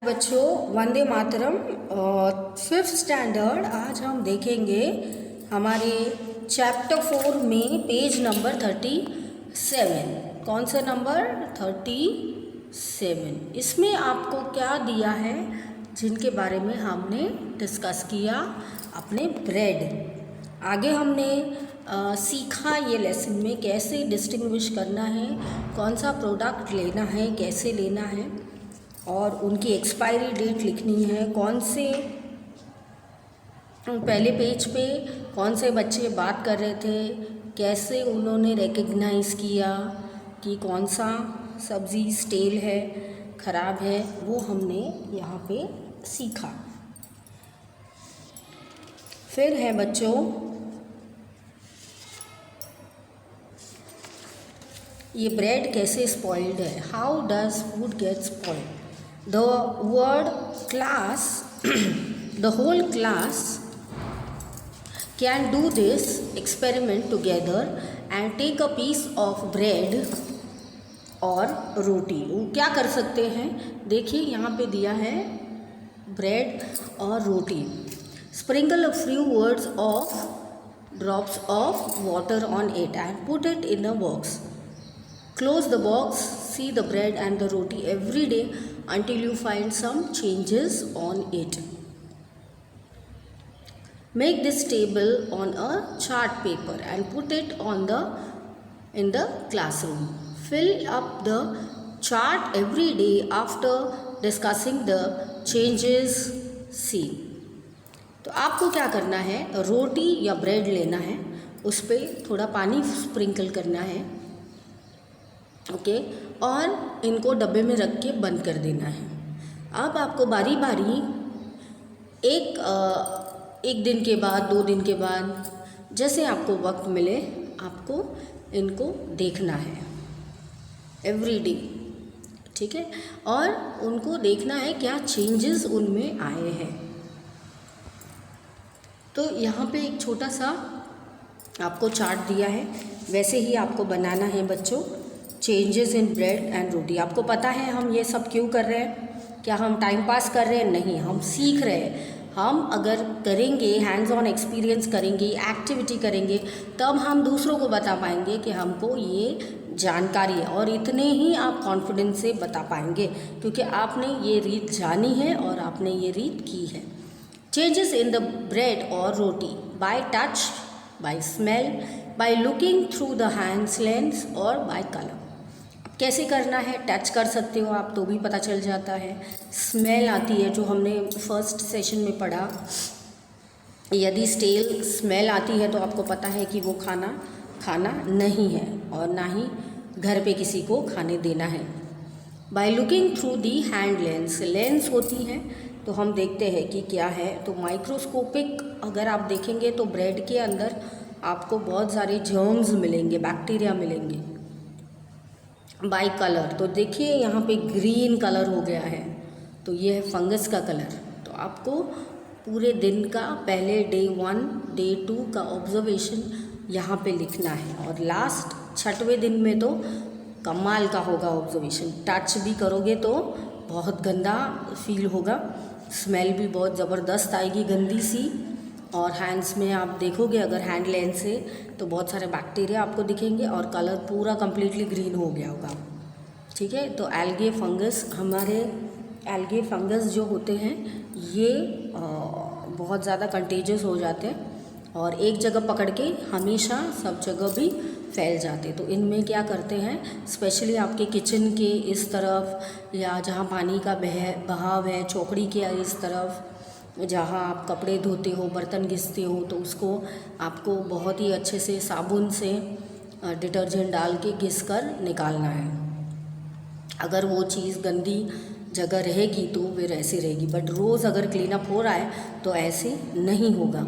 बच्चों, Vande Mataram. Fifth standard आज हम देखेंगे हमारे चैप्टर 4 में पेज नंबर 37। कौन सा नंबर? 37। इसमें आपको क्या दिया है जिनके बारे में हमने डिस्कस किया? अपने ब्रेड। आगे हमने सीखा ये लेसन में कैसे डिस्टिंग्विश करना है, कौन सा प्रोडक्ट लेना है, कैसे लेना है और उनकी एक्सपायरी डेट लिखनी है। कौन से पहले पेज पे कौन से बच्चे बात कर रहे थे, कैसे उन्होंने रिकग्नाइज़ किया कि कौन सा सब्ज़ी स्टेल है, ख़राब है, वो हमने यहाँ पे सीखा। फिर है बच्चों ये ब्रेड कैसे स्पॉइल्ड है। How does food gate spoiled? The word class, the whole class can do this experiment together and take a piece of bread और रोटी। वो क्या कर सकते हैं? देखिए यहाँ पे दिया है ब्रेड और रोटी। Sprinkle a few words of drops of water on it and put it in a box. Close the box, see the bread and the roti every day until you find some changes on it. Make this table on a chart paper and put it in the classroom. Fill up the chart every day after discussing the changes seen. तो आपको क्या करना है? रोटी या bread लेना है, उस पर थोड़ा पानी स्प्रिंकल करना है, ओके, और इनको डब्बे में रख के बंद कर देना है। अब आपको बारी बारी एक दिन के बाद, 2 दिन के बाद, जैसे आपको वक्त मिले आपको इनको देखना है एवरी डे, ठीक है, और उनको देखना है क्या चेंजेस उनमें आए हैं। तो यहाँ पे एक छोटा सा आपको चार्ट दिया है, वैसे ही आपको बनाना है बच्चों। चेंजेस इन ब्रेड एंड रोटी। आपको पता है हम ये सब क्यों कर रहे हैं? क्या हम टाइम पास कर रहे हैं? नहीं, हम सीख रहे हैं। हम अगर करेंगे, हैंड्स ऑन एक्सपीरियंस करेंगे, एक्टिविटी करेंगे, तब हम दूसरों को बता पाएंगे कि हमको ये जानकारी है, और इतने ही आप कॉन्फिडेंस से बता पाएंगे क्योंकि आपने ये रीत जानी है और आपने ये रीत की है। चेंजेस इन द ब्रेड और roti by touch, by smell, by looking through the hands lens और बाय कलर। कैसे करना है? टच कर सकते हो आप तो भी पता चल जाता है। स्मेल आती है, जो हमने फर्स्ट सेशन में पढ़ा, यदि स्टेल स्मेल आती है तो आपको पता है कि वो खाना नहीं है और ना ही घर पे किसी को खाने देना है। Bye looking through the hand lens, lens होती है तो हम देखते हैं कि क्या है। तो माइक्रोस्कोपिक अगर आप देखेंगे तो ब्रेड के अंदर आपको बहुत सारे जर्म्स मिलेंगे, बैक्टीरिया मिलेंगे। बाय कलर, तो देखिए यहाँ पे ग्रीन कलर हो गया है, तो ये है फंगस का कलर। तो आपको पूरे दिन का पहले डे 1, डे 2 का ऑब्जर्वेशन यहाँ पे लिखना है, और लास्ट 6वें दिन में तो कमाल का होगा ऑब्जर्वेशन। टच भी करोगे तो बहुत गंदा फील होगा, स्मेल भी बहुत ज़बरदस्त आएगी, गंदी सी, और हैंड्स में आप देखोगे अगर हैंड लेंस से तो बहुत सारे बैक्टीरिया आपको दिखेंगे और कलर पूरा कम्प्लीटली ग्रीन हो गया होगा, ठीक है। तो एल्गे फंगस, हमारे एल्गे फंगस जो होते हैं ये बहुत ज़्यादा कंटेजियस हो जाते हैं और एक जगह पकड़ के हमेशा सब जगह भी फैल जाते। तो इनमें क्या करते हैं, स्पेशली आपके किचन के इस तरफ या जहाँ पानी का बहाव है, चौकड़ी के इस तरफ जहाँ आप कपड़े धोते हो, बर्तन घिसते हो, तो उसको आपको बहुत ही अच्छे से साबुन से डिटर्जेंट डाल के घिस कर निकालना है। अगर वो चीज़ गंदी जगह रहेगी तो फिर ऐसे रहेगी, बट रोज़ अगर क्लीन अप हो रहा है तो ऐसे नहीं होगा।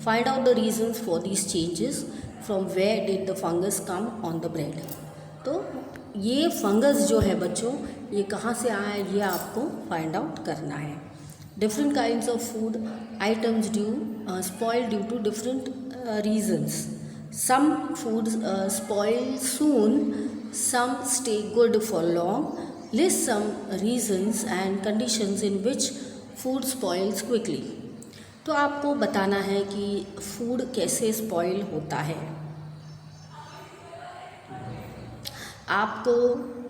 Find out the reasons for this changes, from where did the fungus come on the bread. तो ये फंगस जो है बच्चों, ये कहाँ से आया है ये आपको फाइंड आउट करना है। Different kinds of food items spoil due to different reasons. Some foods spoil soon, some stay good for long, list some reasons and conditions in which food spoils quickly. तो आपको बताना है कि food कैसे spoil होता है। आपको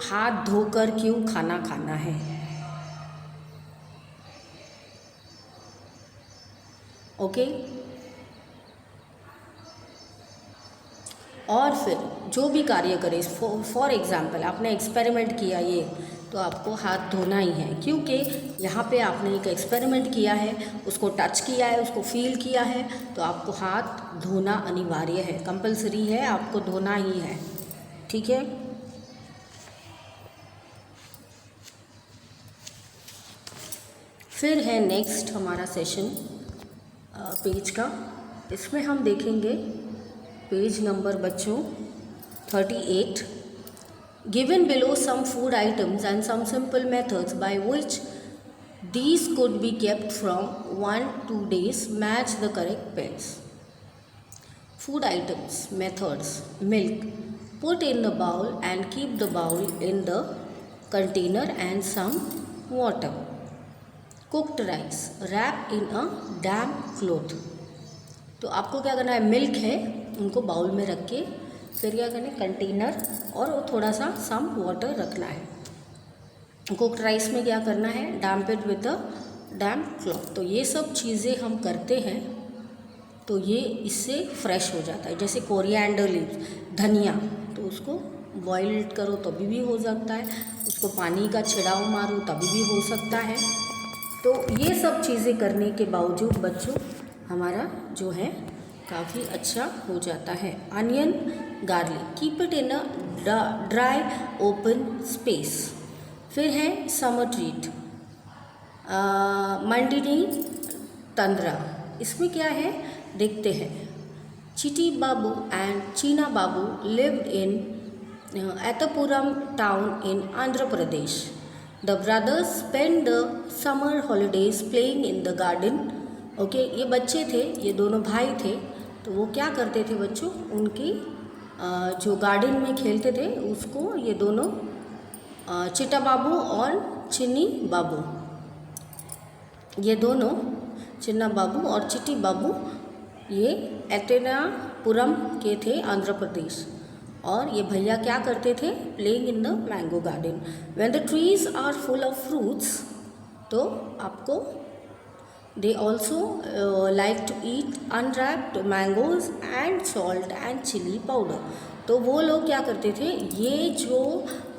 हाथ धोकर क्यों खाना खाना है। ओके। और फिर जो भी कार्य करें, फॉर एग्ज़ाम्पल आपने एक्सपेरिमेंट किया ये, तो आपको हाथ धोना ही है, क्योंकि यहाँ पे आपने एक एक्सपेरिमेंट किया है, उसको टच किया है, उसको फील किया है, तो आपको हाथ धोना अनिवार्य है, कंपलसरी है, आपको धोना ही है। ठीक है। फिर है नेक्स्ट हमारा सेशन पेज का। इसमें हम देखेंगे पेज नंबर बच्चों 38। Given below some food items and some simple methods by which these could be kept from 1 to 2 days, match the correct pairs. Food items, methods: milk, put in the bowl and keep the bowl in the container and some water. Cooked rice, wrap in a damp cloth. तो आपको क्या करना है, milk है उनको bowl में रख के फिर क्या करना है, कंटेनर और थोड़ा सा सम वाटर रखना है। कुक्ड राइस में क्या करना है, damp it with a damp cloth. तो ये सब चीज़ें हम करते हैं तो ये इससे फ्रेश हो जाता है। जैसे कोरिएंडर लीव्स, धनिया, तो उसको बॉयल करो तभी भी हो सकता है, उसको पानी का छिड़ाव मारो तभी भी हो सकता है। तो ये सब चीज़ें करने के बावजूद बच्चों हमारा जो है काफ़ी अच्छा हो जाता है। Onion, garlic, keep it in a dry open space. फिर है समर ट्रीट, मंडिनी तंद्रा। इसमें क्या है देखते हैं। चिटी Babu and Cheena Babu lived in Etapuram town in Andhra Pradesh. The brothers spend the summer holidays playing in the garden. Okay, ये बच्चे थे, ये दोनों भाई थे, तो वो क्या करते थे बच्चों, उनकी जो गार्डन में खेलते थे उसको ये दोनों चिट्टा बाबू और चिन्नी बाबू, ये दोनों चिन्ना बाबू और चिट्टी बाबू ये एतेनापुरम के थे, आंध्र प्रदेश। और ये भैया क्या करते थे, playing in the mango garden. When the trees are full of fruits, तो आपको they also like to eat unwrapped mangoes and salt and chilli powder. तो वो लोग क्या करते थे, ये जो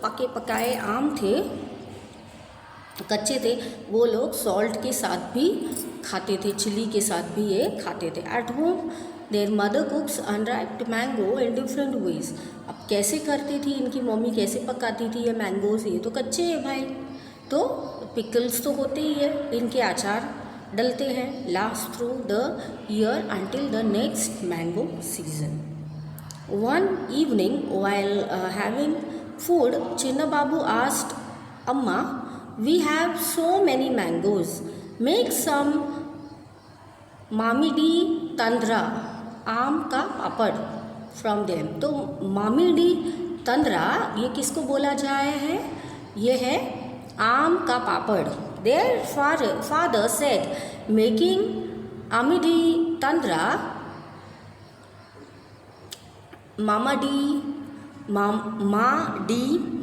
पके पकाए आम थे, कच्चे थे, वो लोग सॉल्ट के साथ भी खाते थे, चिली के साथ भी ये खाते थे। At home there mother कुक्स अनराइप्ड mango in different ways. अब कैसे करती थी इनकी मम्मी, कैसे पकाती थी ये मैंगोज, ये तो कच्चे हैं भाई, तो पिकल्स तो होते ही है, इनके अचार डलते हैं, last through the year until the next mango season. One evening while having food, Chinna Babu asked Amma, we have so many mangoes, make some मामीडी तंद्रा, आम का पापड़ फ्रॉम देम। तो मामीडी तंद्रा ये किसको बोला जाए है, ये है आम का पापड़। देयर फादर सेड मेकिंग आमीडी tandra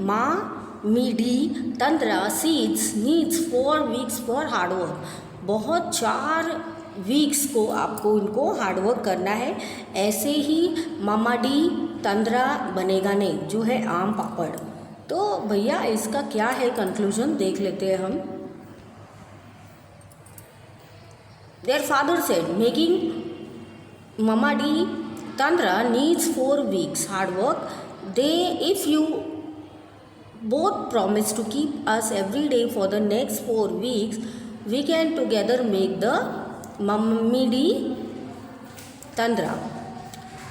mamidi tandra seeds needs 4 weeks for hard work. बहुत 4 वीक्स को आपको इनको हार्डवर्क करना है, ऐसे ही मामाडी तंद्रा बनेगा नहीं, जो है आम पापड़। तो भैया इसका क्या है कंक्लूजन देख लेते हैं हम। Their father said making mamidi tandra needs 4 weeks hard work. If you both promise to keep us every day for the next 4 weeks, we can together make the Mammidi Tandra.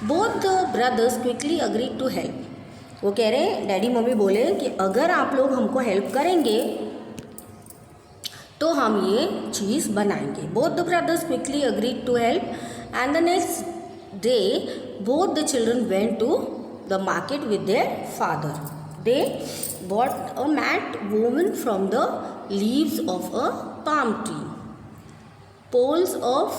Both the brothers quickly agreed to help. वो कह रहे हैं, daddy mummy बोले कि अगर आप लोग हमको हेल्प करेंगे तो हम ये चीज़ बनाएंगे। Both the brothers quickly agreed to help, and the next day both the children went to the market with their father. They bought a mat woven from the leaves of a palm tree. Poles of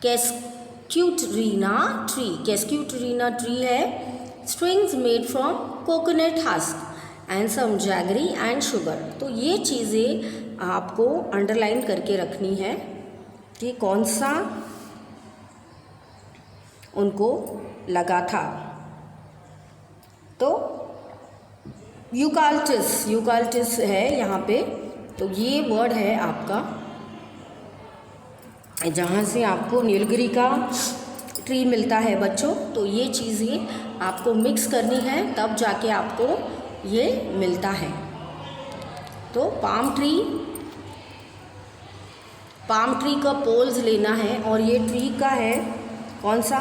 Cascutulina tree. Cascutulina tree है strings made from coconut husk and some jaggery and sugar. तो ये चीज़ें आपको underline करके रखनी है कि कौन सा उनको लगा था। तो यूकालिप्टस है यहाँ पे। तो ये वर्ड है आपका जहाँ से आपको नीलगिरी का ट्री मिलता है बच्चों। तो ये चीज़ें आपको मिक्स करनी है तब जाके आपको ये मिलता है। तो पाम ट्री का पोल्स लेना है और ये ट्री का है कौन सा,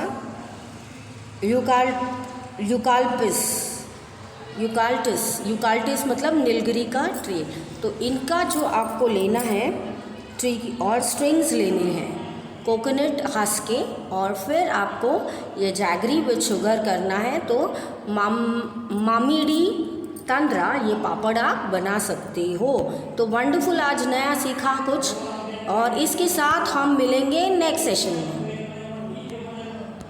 यूकालिप्टस मतलब नीलगिरी का ट्री। तो इनका जो आपको लेना है ट्री की, और स्ट्रिंग्स लेने हैं कोकोनट हस्क के, और फिर आपको ये जैगरी विद शुगर करना है। तो मामीडी तंद्रा ये पापड़ आप बना सकते हो। तो वंडरफुल, आज नया सीखा कुछ, और इसके साथ हम मिलेंगे नेक्स्ट सेशन में।